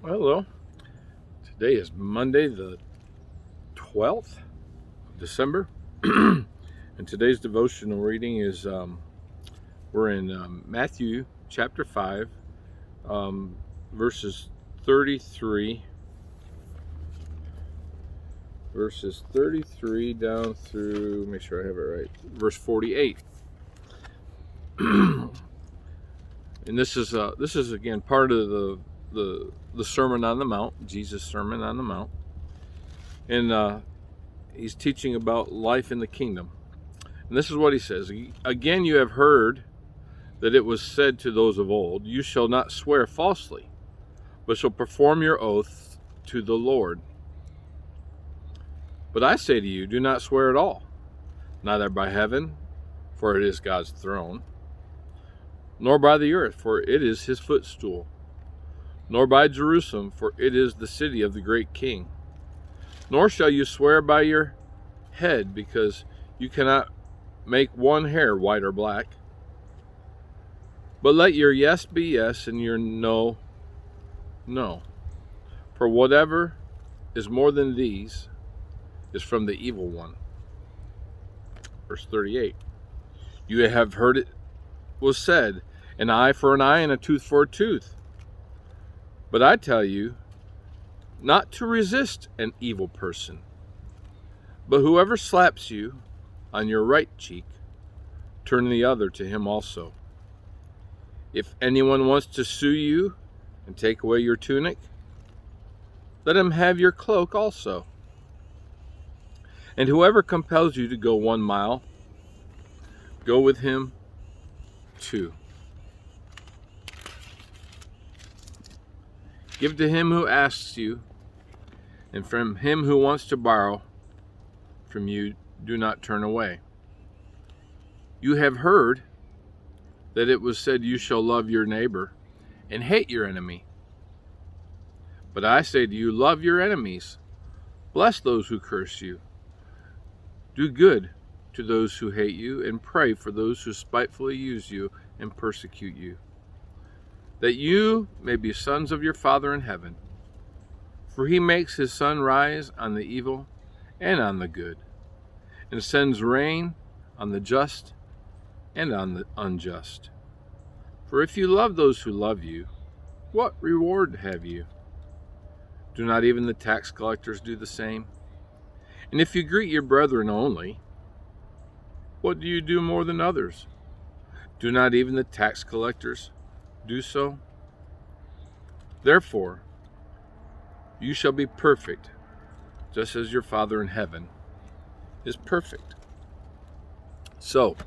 Well, hello. Today is Monday, the 12th of December. And today's devotional reading is we're in Matthew chapter 5, um, verses 33, down through, make sure I have it right, verse 48. And this is again part of the Sermon on the Mount, Jesus' Sermon on the Mount. And he's teaching about life in the kingdom. And this is what he says. Again, you have heard that it was said to those of old, you shall not swear falsely, but shall perform your oath to the Lord. But I say to you, do not swear at all, neither by heaven, for it is God's throne, nor by the earth, for it is his footstool, nor by Jerusalem, for it is the city of the great king. Nor shall you swear by your head, because you cannot make one hair white or black. But let your yes be yes, and your no, no. For whatever is more than these is from the evil one. Verse 38. You have heard it was said, an eye for an eye and a tooth for a tooth. But I tell you, not to resist an evil person. But whoever slaps you on your right cheek, turn the other to him also. If anyone wants to sue you and take away your tunic, let him have your cloak also. And whoever compels you to go 1 mile, go with him 2. Give to him who asks you, and from him who wants to borrow from you, do not turn away. You have heard that it was said, you shall love your neighbor and hate your enemy. But I say to you, love your enemies. Bless those who curse you. Do good to those who hate you, and pray for those who spitefully use you and persecute you, that you may be sons of your Father in heaven. For he makes his sun rise on the evil and on the good, and sends rain on the just and on the unjust. For if you love those who love you, what reward have you? Do not even the tax collectors do the same? And if you greet your brethren only, what do you do more than others? Do not even the tax collectors do so? Therefore, you shall be perfect, just as your Father in heaven is perfect. So,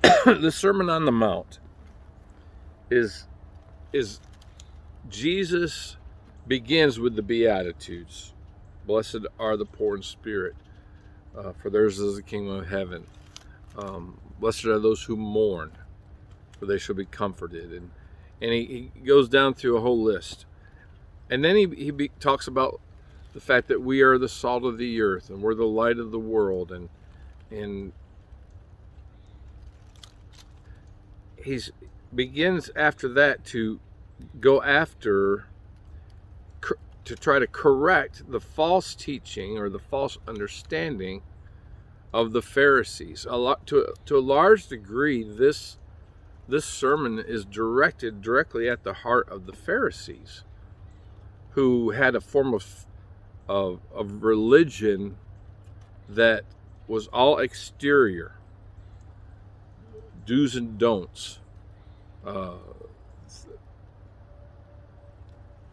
the Sermon on the Mount is Jesus begins with the Beatitudes. Blessed are the poor in spirit, for theirs is the kingdom of heaven. Blessed are those who mourn, for they shall be comforted. And he goes down through a whole list. And then he talks about the fact that we are the salt of the earth and we're the light of the world. And he begins after that to go after, to try to correct the false teaching or the false understanding of the Pharisees. To a large degree, this sermon is directed directly at the heart of the Pharisees, who had a form of religion that was all exterior, do's and don'ts.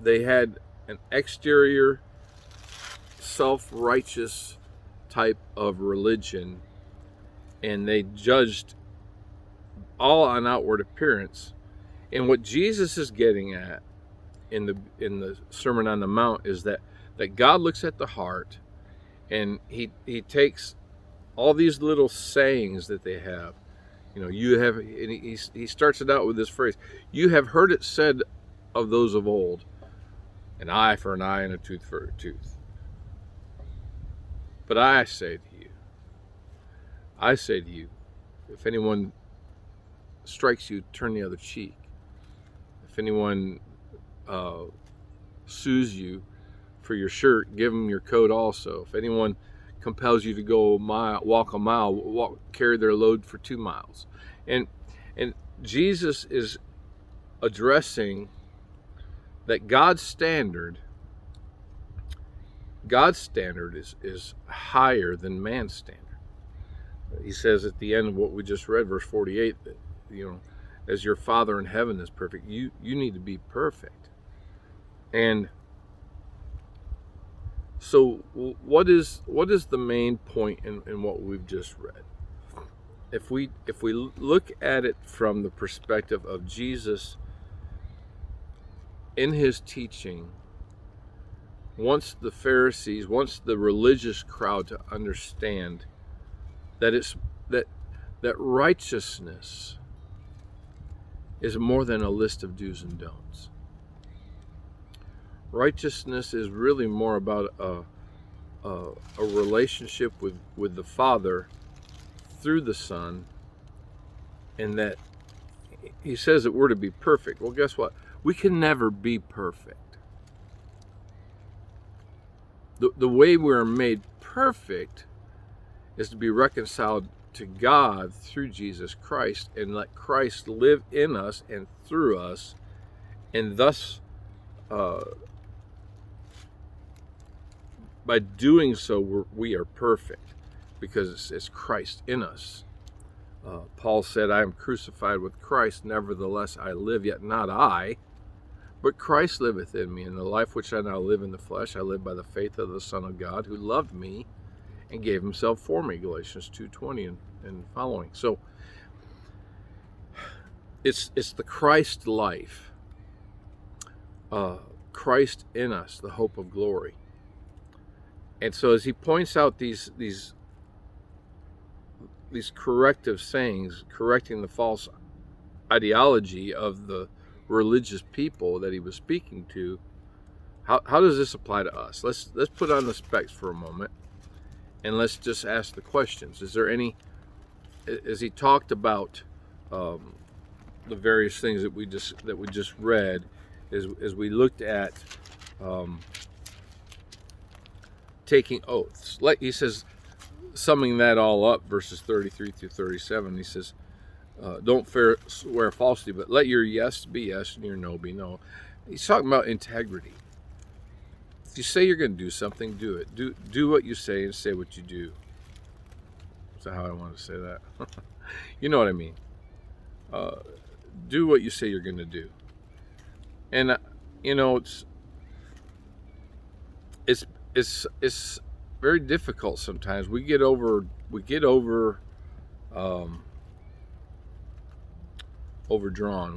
They had an exterior, self-righteous type of religion, and they judged all on outward appearance. And what Jesus is getting at in the Sermon on the Mount is that God looks at the heart, and he takes all these little sayings that they have. You have, and he starts it out with this phrase, you have heard it said of those of old, an eye for an eye and a tooth for a tooth. But I say to you, if anyone strikes you, turn the other cheek. If anyone sues you for your shirt, give them your coat also. If anyone compels you to go walk a mile, carry their load for 2 miles. And Jesus is addressing that God's standard is higher than man's standard. He says at the end of what we just read, verse 48, that, as your Father in heaven is perfect, you need to be perfect. And so what is the main point in what we've just read? If we look at it from the perspective of Jesus in his teaching, wants the religious crowd to understand that righteousness is more than a list of do's and don'ts. Righteousness is really more about a relationship with the Father through the Son, and that he says that we're to be perfect. Well, guess what? We can never be perfect. The way we're made perfect is to be reconciled to God through Jesus Christ, and let Christ live in us and through us, and thus by doing so we are perfect, because it's Christ in us. Paul said, I am crucified with Christ, nevertheless I live, yet not I, but Christ liveth in me. And the life which I now live in the flesh, I live by the faith of the Son of God, who loved me and gave himself for me, Galatians 2:20 and following. So it's the Christ life, Christ in us, the hope of glory. And so as he points out these corrective sayings, correcting the false ideology of the religious people that he was speaking to, how does this apply to us? Let's put on the specs for a moment, and let's just ask the questions. Is there any, as he talked about the various things that we just read, as we looked at taking oaths, like he says, summing that all up, verses 33 through 37, he says, don't swear falsely, but let your yes be yes and your no be no. He's talking about integrity. If you say you're going to do something, do it. Do what you say and say what you do. That's how I want to say that. You know what I mean. Do what you say you're going to do. And it's very difficult sometimes. We get overdrawn.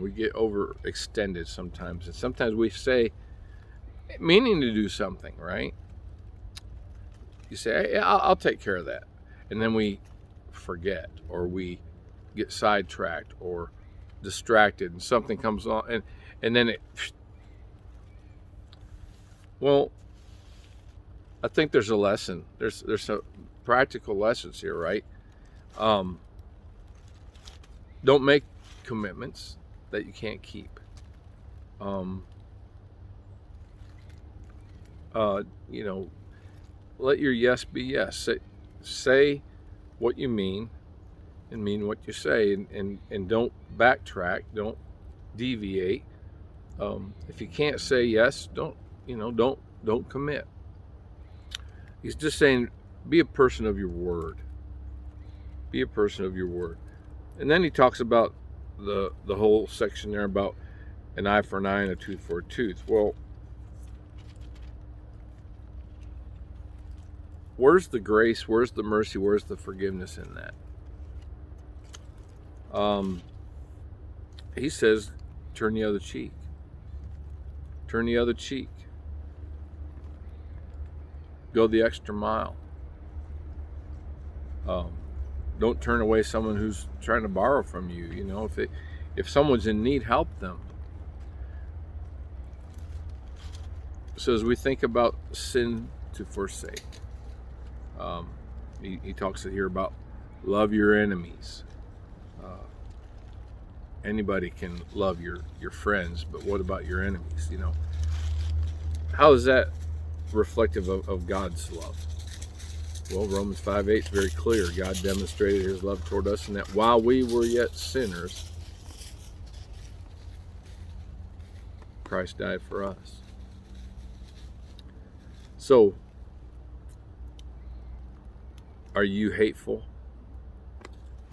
We get overextended sometimes, and sometimes we say, meaning to do something, right? You say, hey, I'll take care of that, and then we forget, or we get sidetracked or distracted, and something comes on, and then well, I think there's a lesson. There's some practical lessons here, right? Don't make commitments that you can't keep. Let your yes be yes. Say what you mean and mean what you say, and don't backtrack, don't deviate. If you can't say yes, don't commit. He's just saying, be a person of your word. Be a person of your word. And then he talks about the whole section there about an eye for an eye and a tooth for a tooth. Well, where's the grace? Where's the mercy? Where's the forgiveness in that? He says, turn the other cheek. Turn the other cheek. Go the extra mile. Don't turn away someone who's trying to borrow from you. If someone's in need, help them. So as we think about sin to forsake, he talks here about love your enemies. anybody can love your friends, but what about your enemies? How is that reflective of God's love? Well, Romans 5:8 is very clear. God demonstrated his love toward us in that while we were yet sinners, Christ died for us. So, are you hateful?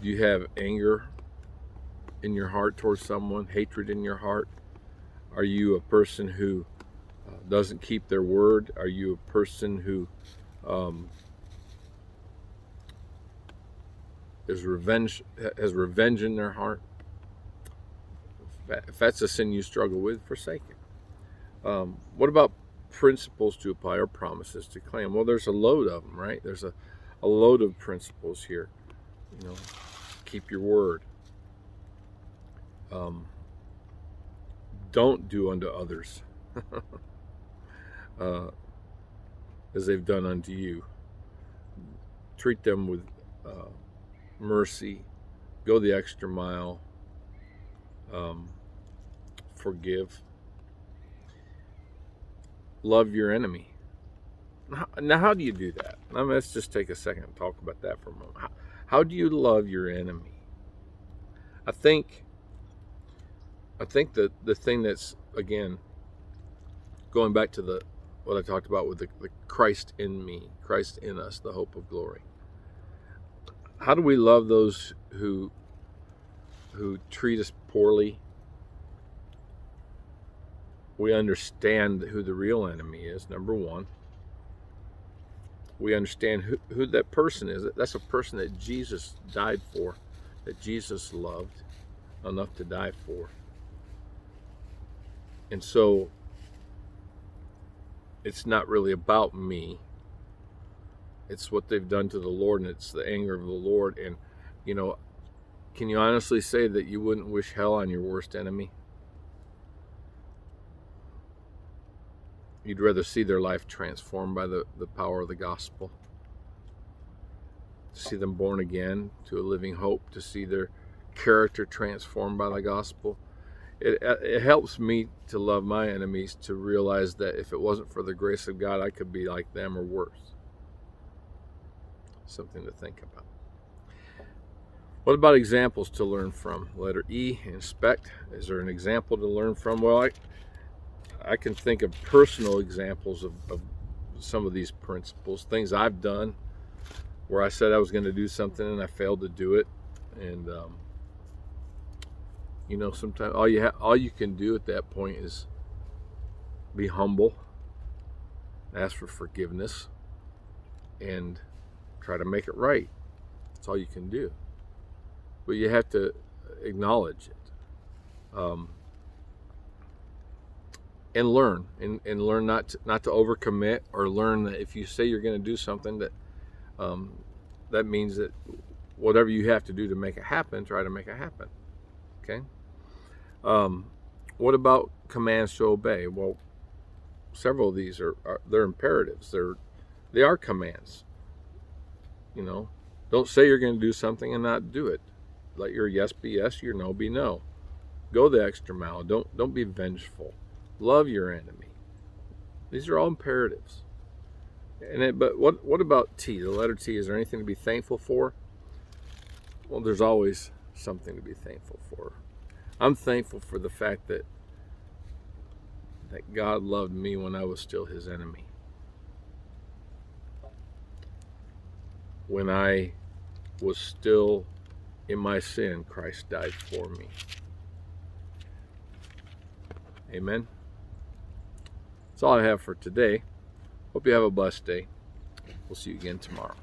Do you have anger in your heart towards someone, hatred in your heart? Are you a person who doesn't keep their word? Are you a person who has revenge in their heart? If that's a sin you struggle with, forsake it. What about principles to apply or promises to claim? Well, there's a load of them, right? There's a load of principles here. Keep your word. Don't do unto others as they've done unto you. Treat them with mercy. Go the extra mile. Forgive. Love your enemy. Now, how do you do that? Let's just take a second and talk about that for a moment. How do you love your enemy? I think that the thing that's, again, going back to what I talked about with the Christ in me, Christ in us, the hope of glory. How do we love those who treat us poorly? We understand who the real enemy is, number one. We understand who that person is. That's a person that Jesus died for, that Jesus loved enough to die for. And so it's not really about me. It's what they've done to the Lord, and it's the anger of the Lord. And, can you honestly say that you wouldn't wish hell on your worst enemy? You'd rather see their life transformed by the power of the gospel, to see them born again to a living hope, to see their character transformed by the gospel. It helps me to love my enemies, to realize that if it wasn't for the grace of God, I could be like them or worse. Something to think about. What about examples to learn from? Letter E, inspect. Is there an example to learn from? Well, I can think of personal examples of some of these principles, things I've done where I said I was going to do something and I failed to do it. And, sometimes all you can do at that point is be humble, ask for forgiveness, and try to make it right. That's all you can do. But you have to acknowledge it. And learn, and learn not to overcommit, or learn that if you say you're going to do something, that means that whatever you have to do to make it happen, try to make it happen. Okay. What about commands to obey? Well, several of these they're imperatives. They are commands. Don't say you're going to do something and not do it. Let your yes be yes, your no be no. Go the extra mile. Don't be vengeful. Love your enemy. These are all imperatives. But what about T? The letter T. Is there anything to be thankful for? Well, there's always something to be thankful for. I'm thankful for the fact that God loved me when I was still his enemy. When I was still in my sin, Christ died for me. Amen. That's all I have for today. Hope you have a blessed day. We'll see you again tomorrow.